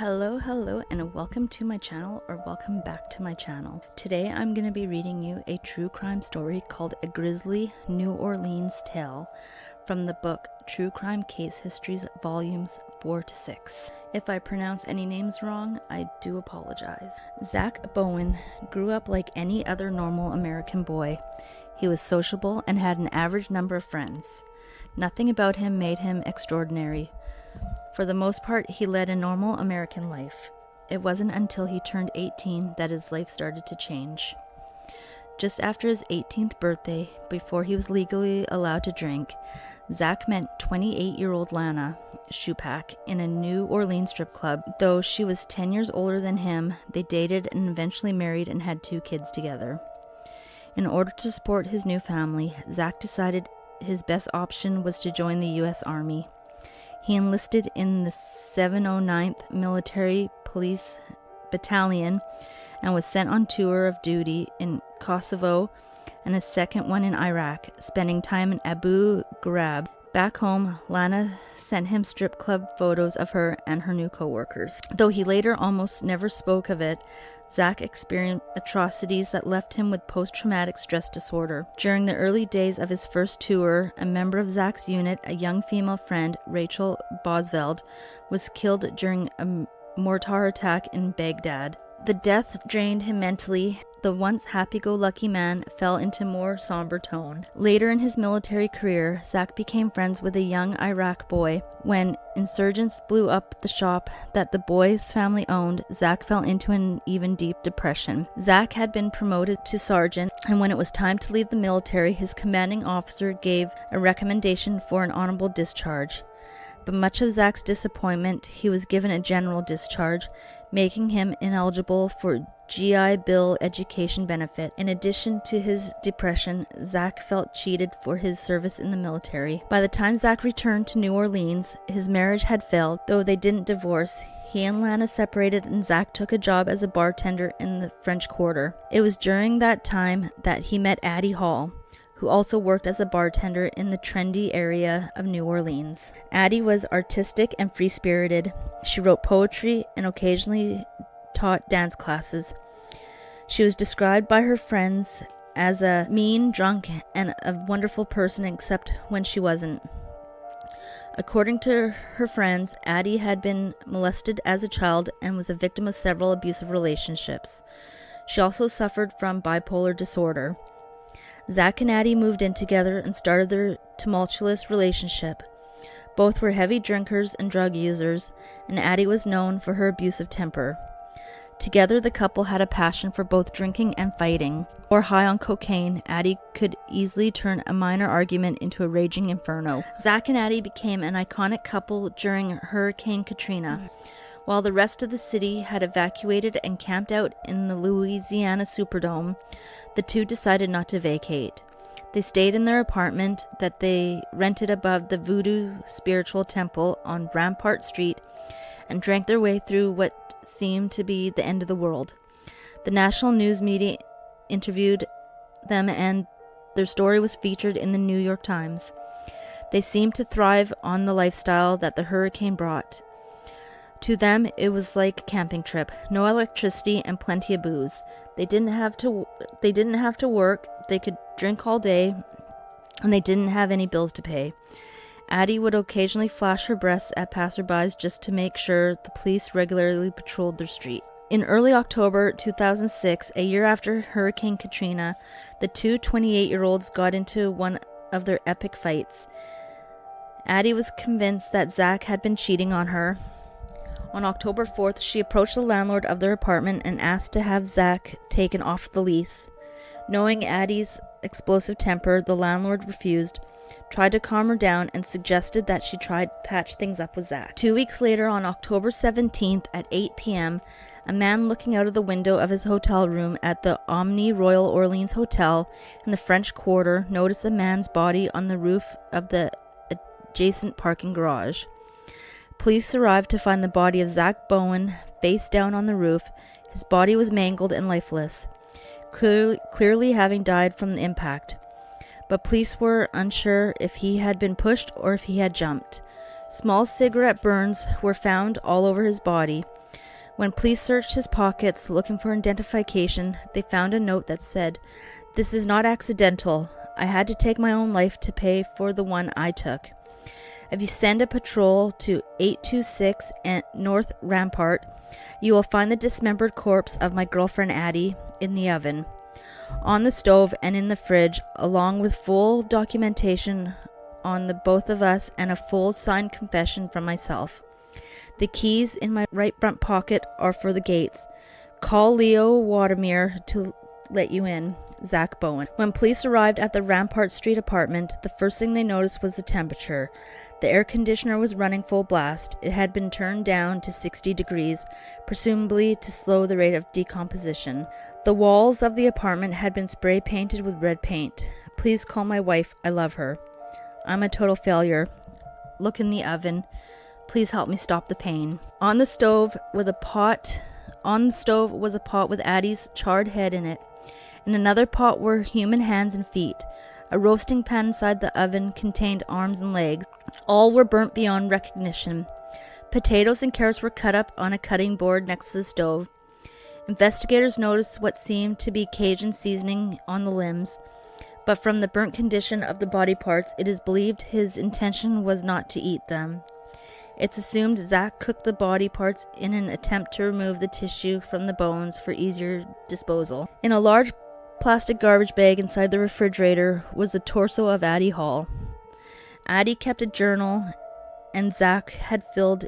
Hello, and welcome to my channel, or welcome back to my channel. Today I'm going to be reading you a true crime story called A Grizzly New Orleans Tale from the book True Crime Case Histories Volumes 4 to 6. If I pronounce any names wrong, I do apologize. Zach Bowen grew up like any other normal American boy. He was sociable and had an average number of friends. Nothing about him made him extraordinary. For the most part, he led a normal American life. It wasn't until he turned 18 that his life started to change. Just after his 18th birthday, before he was legally allowed to drink, Zach met 28-year-old Lana Shupak in a New Orleans strip club. Though she was 10 years older than him, they dated and eventually married and had 2 kids together. In order to support his new family, Zach decided his best option was to join the U.S. Army. He enlisted in the 709th Military Police Battalion and was sent on tour of duty in Kosovo and a second one in Iraq, spending time in Abu Ghraib. Back home, Lana sent him strip club photos of her and her new co-workers. Though he later almost never spoke of it, Zach experienced atrocities that left him with post-traumatic stress disorder. During the early days of his first tour, a member of Zach's unit, a young female friend, Rachel Bosveld, was killed during a mortar attack in Baghdad. The death drained him mentally. The once happy-go-lucky man fell into more somber tone. Later in his military career, Zach became friends with a young Iraq boy. When insurgents blew up the shop that the boy's family owned, Zach fell into an even deep depression. Zach had been promoted to sergeant, and when it was time to leave the military, his commanding officer gave a recommendation for an honorable discharge. But much of Zach's disappointment, he was given a general discharge, making him ineligible for GI Bill education benefit. In addition to his depression, Zach felt cheated for his service in the military. By the time Zach returned to New Orleans, his marriage had failed. Though they didn't divorce, he and Lana separated, and Zach took a job as a bartender in the French Quarter. It was during that time that he met Addie Hall, who also worked as a bartender in the trendy area of New Orleans. Addie was artistic and free-spirited. She wrote poetry and occasionally taught dance classes. She was described by her friends as a mean drunk and a wonderful person, except when she wasn't. According to her friends, Addie had been molested as a child and was a victim of several abusive relationships. She also suffered from bipolar disorder. Zach and Addie moved in together and started their tumultuous relationship. Both were heavy drinkers and drug users, and Addie was known for her abusive temper. Together, the couple had a passion for both drinking and fighting. Or high on cocaine, Addie could easily turn a minor argument into a raging inferno. Zach and Addie became an iconic couple during Hurricane Katrina. While the rest of the city had evacuated and camped out in the Louisiana Superdome, the two decided not to vacate. They stayed in their apartment that they rented above the Voodoo Spiritual Temple on Rampart Street and drank their way through what seemed to be the end of the world. The national news media interviewed them, and their story was featured in the New York Times. They seemed to thrive on the lifestyle that the hurricane brought. To them, it was like a camping trip. No electricity and plenty of booze. They didn't have to work. They could drink all day, and they didn't have any bills to pay. Addie would occasionally flash her breasts at passerbys just to make sure the police regularly patrolled their street. In early October 2006, a year after Hurricane Katrina, the two 28-year-olds got into one of their epic fights. Addie was convinced that Zach had been cheating on her. On October 4th, she approached the landlord of their apartment and asked to have Zach taken off the lease. Knowing Addie's explosive temper, the landlord refused, tried to calm her down, and suggested that she try to patch things up with Zach. 2 weeks later, on October 17th at 8 p.m., a man looking out of the window of his hotel room at the Omni Royal Orleans Hotel in the French Quarter noticed a man's body on the roof of the adjacent parking garage. Police arrived to find the body of Zach Bowen face down on the roof. His body was mangled and lifeless, clearly having died from the impact. But police were unsure if he had been pushed or if he had jumped. Small cigarette burns were found all over his body. When police searched his pockets looking for identification, they found a note that said, "This is not accidental. I had to take my own life to pay for the one I took. If you send a patrol to 826 North Rampart, you will find the dismembered corpse of my girlfriend Addie in the oven, on the stove, and in the fridge, along with full documentation on the both of us and a full signed confession from myself. The keys in my right front pocket are for the gates. Call Leo Watermere to let you in. Zach Bowen." When police arrived at the Rampart Street apartment, the first thing they noticed was the temperature. The air conditioner was running full blast. It had been turned down to 60 degrees, presumably to slow the rate of decomposition. The walls of the apartment had been spray painted with red paint. "Please call my wife. I love her. I'm a total failure. Look in the oven. Please help me stop the pain." On the stove was a pot with Addie's charred head in it. In another pot were human hands and feet. A roasting pan inside the oven contained arms and legs. All were burnt beyond recognition. Potatoes and carrots were cut up on a cutting board next to the stove. Investigators noticed what seemed to be Cajun seasoning on the limbs, but from the burnt condition of the body parts, it is believed his intention was not to eat them. It's assumed Zach cooked the body parts in an attempt to remove the tissue from the bones for easier disposal. In a large plastic garbage bag inside the refrigerator was the torso of Addie Hall. Addie kept a journal, and Zach had filled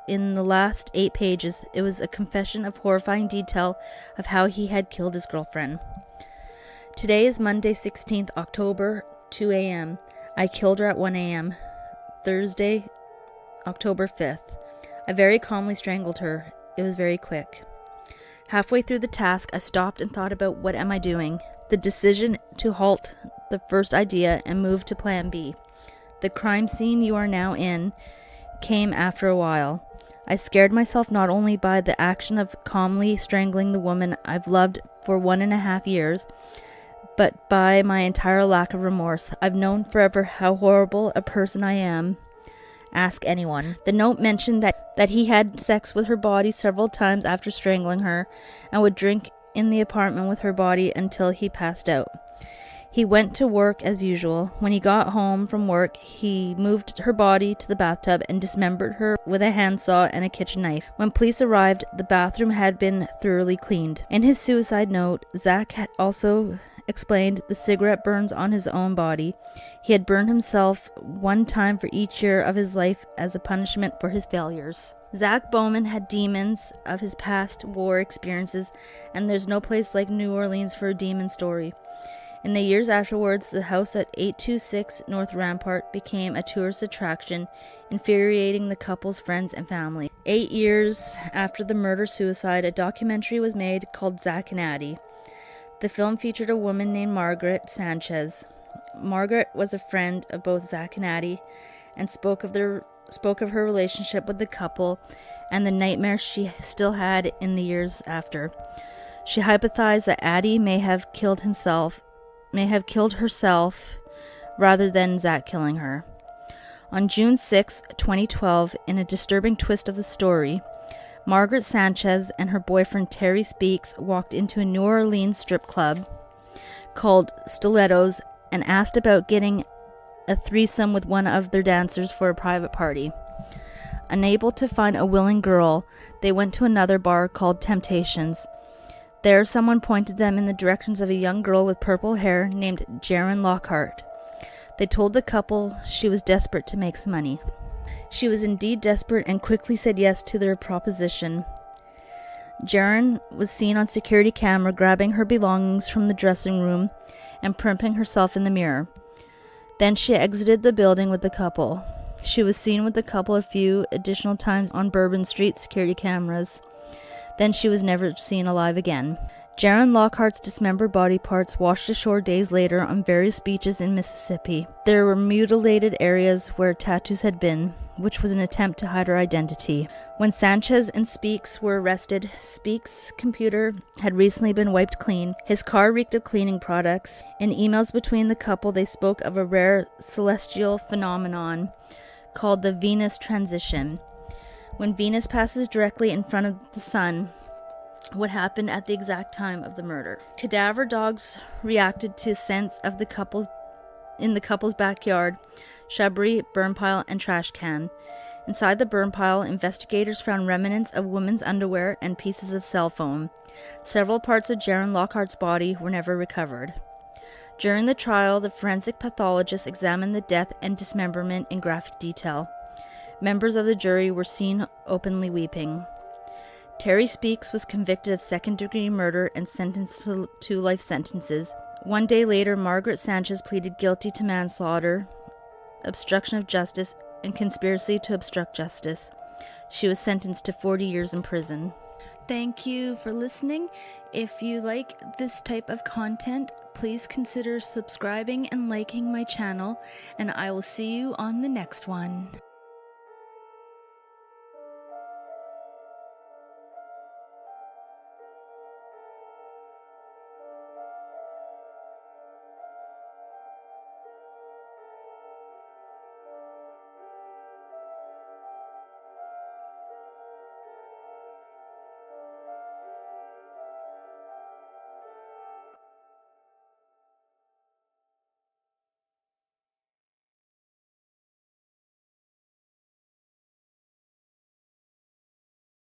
in the last 8 pages. It was a confession of horrifying detail of how he had killed his girlfriend. "Today is Monday, 16th October, 2 a.m. I killed her at 1 a.m. Thursday, October 5th. I very calmly strangled her. It was very quick. Halfway through the task, I stopped and thought about what am I doing. The decision to halt the first idea and move to plan B. The crime scene you are now in came after a while. I scared myself not only by the action of calmly strangling the woman I've loved for 1.5 years, but by my entire lack of remorse. I've known forever how horrible a person I am. Ask anyone." The note mentioned that he had sex with her body several times after strangling her, and would drink in the apartment with her body until he passed out. He went to work as usual. When he got home from work, he moved her body to the bathtub and dismembered her with a handsaw and a kitchen knife. When police arrived, the bathroom had been thoroughly cleaned. In his suicide note, Zach had also explained the cigarette burns on his own body. He had burned himself 1 time for each year of his life as a punishment for his failures. Zach Bowman had demons of his past war experiences, and there's no place like New Orleans for a demon story. In the years afterwards, the house at 826 North Rampart became a tourist attraction, infuriating the couple's friends and family. 8 years after the murder-suicide, a documentary was made called Zach and Addie. The film featured a woman named Margaret Sanchez. Margaret was a friend of both Zach and Addie, and spoke of her relationship with the couple and the nightmares she still had in the years after. She hypothesized that Addie may have killed herself rather than Zach killing her. On June 6, 2012, in a disturbing twist of the story, Margaret Sanchez and her boyfriend Terry Speaks walked into a New Orleans strip club called Stilettos and asked about getting a threesome with one of their dancers for a private party. Unable to find a willing girl, they went to another bar called Temptations. There, someone pointed them in the directions of a young girl with purple hair named Jaren Lockhart. They told the couple she was desperate to make some money. She was indeed desperate and quickly said yes to their proposition. Jaren was seen on security camera grabbing her belongings from the dressing room and primping herself in the mirror. Then she exited the building with the couple. She was seen with the couple a few additional times on Bourbon Street security cameras. Then she was never seen alive again. Jaren Lockhart's dismembered body parts washed ashore days later on various beaches in Mississippi. There were mutilated areas where tattoos had been, which was an attempt to hide her identity. When Sanchez and Speaks were arrested, Speaks' computer had recently been wiped clean. His car reeked of cleaning products. In emails between the couple, they spoke of a rare celestial phenomenon called the Venus transition, When Venus passes directly in front of the sun, what happened at the exact time of the murder. Cadaver dogs reacted to scents of the couple's backyard, shrubbery, burn pile, and trash can. Inside the burn pile, investigators found remnants of women's underwear and pieces of cell phone. Several parts of Jaron Lockhart's body were never recovered. During the trial, the forensic pathologist examined the death and dismemberment in graphic detail. Members of the jury were seen openly weeping. Terry Speaks was convicted of second-degree murder and sentenced to 2 life sentences. 1 day later, Margaret Sanchez pleaded guilty to manslaughter, obstruction of justice, and conspiracy to obstruct justice. She was sentenced to 40 years in prison. Thank you for listening. If you like this type of content, please consider subscribing and liking my channel, and I will see you on the next one.